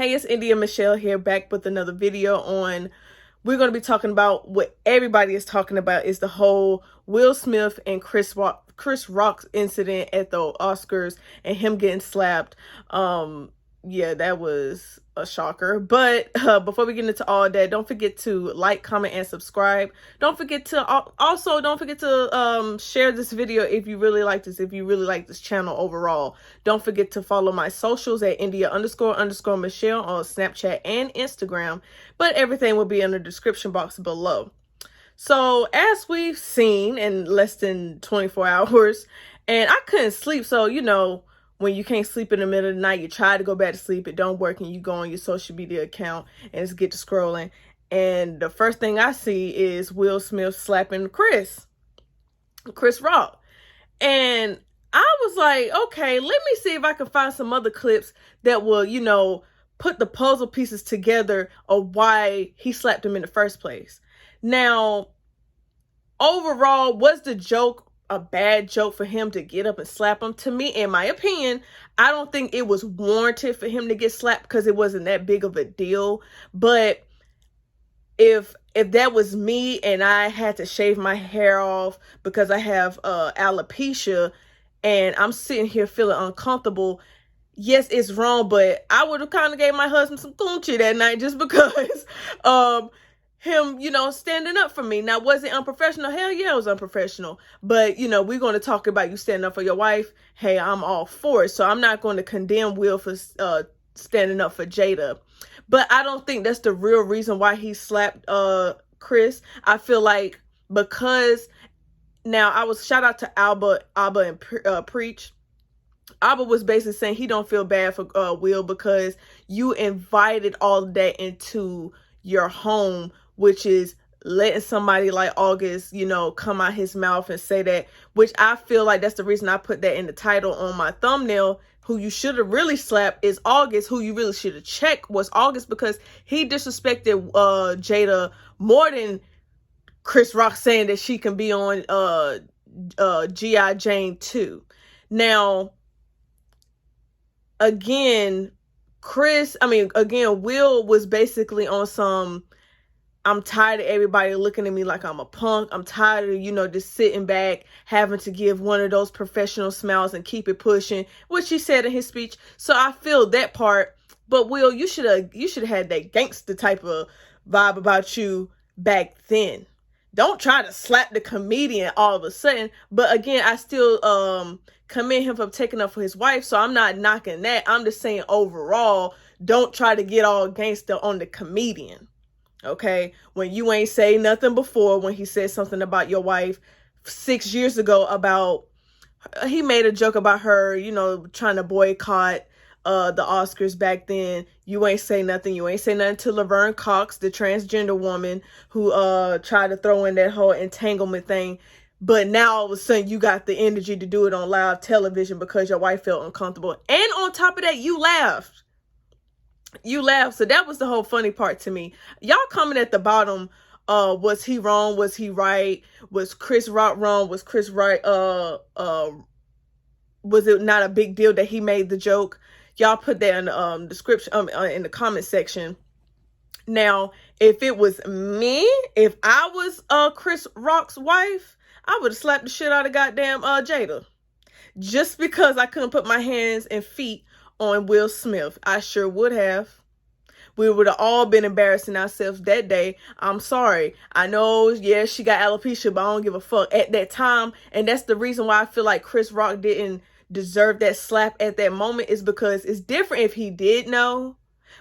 Hey, it's India Michelle here, back with another video we're going to be talking about what everybody is talking about is the whole Will Smith and Chris Rock's incident at the Oscars and him getting slapped. Yeah, that was a shocker. But before we get into all that, don't forget to like, comment, and subscribe. Don't forget to share this video if you really like this channel overall. Don't forget to follow my socials at India__Michelle on Snapchat and Instagram. But everything will be in the description box below. So as we've seen in less than 24 hours, and I couldn't sleep, so when you can't sleep in the middle of the night, you try to go back to sleep, it don't work, and you go on your social media account and just get to scrolling. And the first thing I see is Will Smith slapping Chris Rock. And I was like, okay, let me see if I can find some other clips that will, put the puzzle pieces together of why he slapped him in the first place. Now, overall, was the joke a bad joke for him to get up and slap him? To me, in my opinion, I don't think it was warranted for him to get slapped because it wasn't that big of a deal. But if that was me and I had to shave my hair off because I have alopecia and I'm sitting here feeling uncomfortable, yes, it's wrong, but I would have kind of gave my husband some coochie that night just because him, standing up for me. Now, was it unprofessional? Hell yeah, it was unprofessional. But, we're going to talk about you standing up for your wife. Hey, I'm all for it. So I'm not going to condemn Will for standing up for Jada. But I don't think that's the real reason why he slapped Chris. I feel like because now shout out to Alba and Preach. Alba was basically saying he don't feel bad for Will because you invited all of that into your home, which is letting somebody like August, come out his mouth and say that, which I feel like that's the reason I put that in the title on my thumbnail. Who you should have really slapped is August. Who you really should have checked was August because he disrespected Jada more than Chris Rock saying that she can be on G.I. Jane 2. Now, again, Will was basically on some, I'm tired of everybody looking at me like I'm a punk. I'm tired of, just sitting back, having to give one of those professional smiles and keep it pushing, which he said in his speech. So I feel that part. But Will, you should have had that gangster type of vibe about you back then. Don't try to slap the comedian all of a sudden. But again, I still commend him for taking up for his wife. So I'm not knocking that. I'm just saying overall, don't try to get all gangster on the comedian. Okay, when you ain't say nothing before, when he said something about your wife 6 years ago about, he made a joke about her, trying to boycott the Oscars back then. You ain't say nothing. You ain't say nothing to Laverne Cox, the transgender woman who tried to throw in that whole entanglement thing. But now all of a sudden you got the energy to do it on live television because your wife felt uncomfortable. And on top of that, you laughed. So that was the whole funny part to me. Y'all comment at the bottom, was he wrong? Was he right? Was Chris Rock wrong? Was Chris right? Was it not a big deal that he made the joke? Y'all put that in the description, in the comment section. Now, if it was me, if I was Chris Rock's wife, I would have slapped the shit out of goddamn Jada. Just because I couldn't put my hands and feet on Will Smith. I sure would have. We would have all been embarrassing ourselves that day. I'm sorry. I know, yeah, she got alopecia, but I don't give a fuck at that time. And that's the reason why I feel like Chris Rock didn't deserve that slap at that moment, is because it's different if he did know.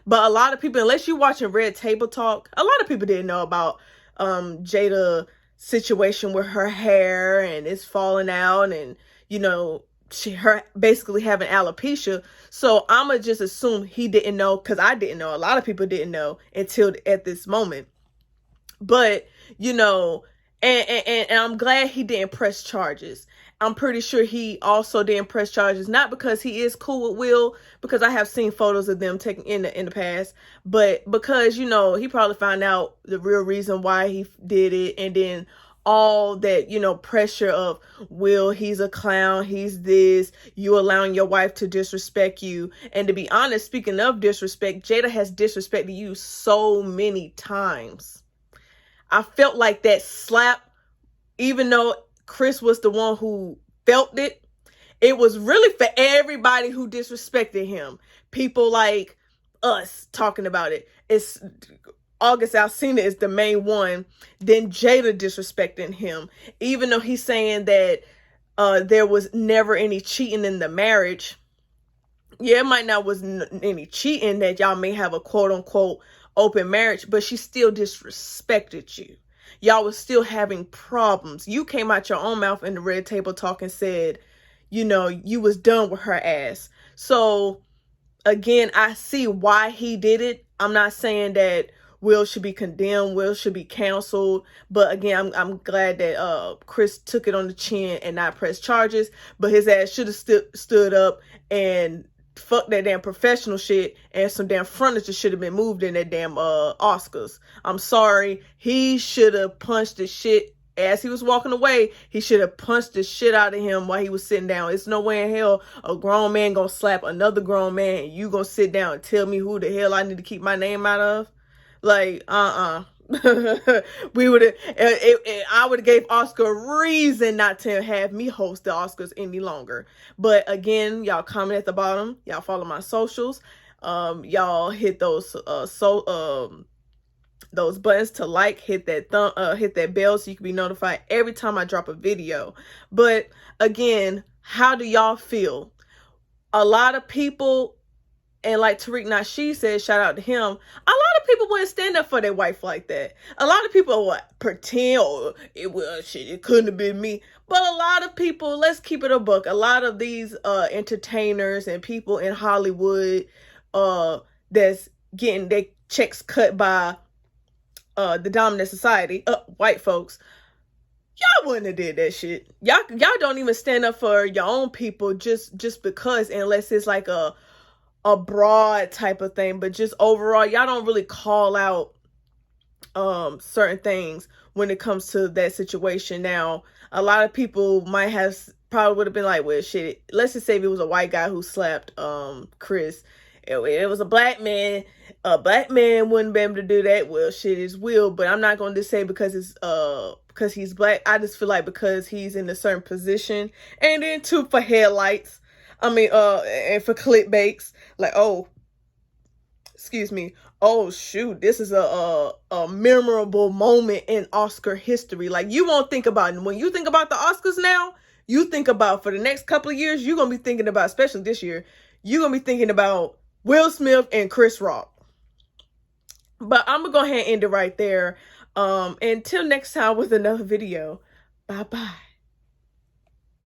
But a lot of people, unless you're watching Red Table Talk, a lot of people didn't know about Jada's situation with her hair and it's falling out and, her basically having alopecia. So I'ma just assume he didn't know, because I didn't know. A lot of people didn't know until at this moment. But and I'm glad he didn't press charges. I'm pretty sure he also didn't press charges, not because he is cool with Will, because I have seen photos of them taking in the past, but because he probably found out the real reason why he did it, and then all that, you know, pressure of, Will, he's a clown, he's this, you allowing your wife to disrespect you. And to be honest, speaking of disrespect, Jada has disrespected you so many times. I felt like that slap, even though Chris was the one who felt it, it was really for everybody who disrespected him. People like us talking about it. It's August Alsina is the main one. Then Jada disrespecting him, even though he's saying that there was never any cheating in the marriage. Yeah, it might not was any cheating, that y'all may have a quote unquote open marriage, but she still disrespected you. Y'all was still having problems. You came out your own mouth in the red table talk and said, you know, you was done with her ass. So again, I see why he did it. I'm not saying that Will should be condemned, Will should be canceled, but again, I'm glad that Chris took it on the chin and not press charges. But his ass should have stood up and fuck that damn professional shit, and some damn furniture should have been moved in that damn Oscars. I'm sorry, he should have punched the shit. As he was walking away, he should have punched the shit out of him while he was sitting down. It's no way in hell a grown man gonna slap another grown man and you gonna sit down and tell me who the hell I need to keep my name out of. Like, we would have, I would have gave Oscar a reason not to have me host the Oscars any longer. But again, y'all comment at the bottom. Y'all follow my socials. Y'all hit those buttons to like, hit that bell so you can be notified every time I drop a video. But again, how do y'all feel? A lot of people, and like Tariq Nasheed said, shout out to him, a lot of people wouldn't stand up for their wife like that. A lot of people pretend, oh, it couldn't have been me. But a lot of people, let's keep it a buck, a lot of these entertainers and people in Hollywood that's getting their checks cut by the dominant society, white folks, y'all wouldn't have did that shit. Y'all don't even stand up for your own people just because, unless it's like a broad type of thing. But just overall, y'all don't really call out certain things when it comes to that situation. Now, a lot of people probably would have been like, well, shit, let's just say if it was a white guy who slapped Chris, it was a black man wouldn't be able to do that. Well, shit, is Will. But I'm not going to say because he's black. I just feel like because he's in a certain position, and then too, for headlights, and for clickbaits, like, oh, excuse me, oh shoot, this is a memorable moment in Oscar history. Like, you won't think about it. When you think about the Oscars now, you think about, for the next couple of years, you're going to be thinking about, especially this year, you're going to be thinking about Will Smith and Chris Rock. But I'm going to go ahead and end it right there. Until next time with another video. Bye-bye.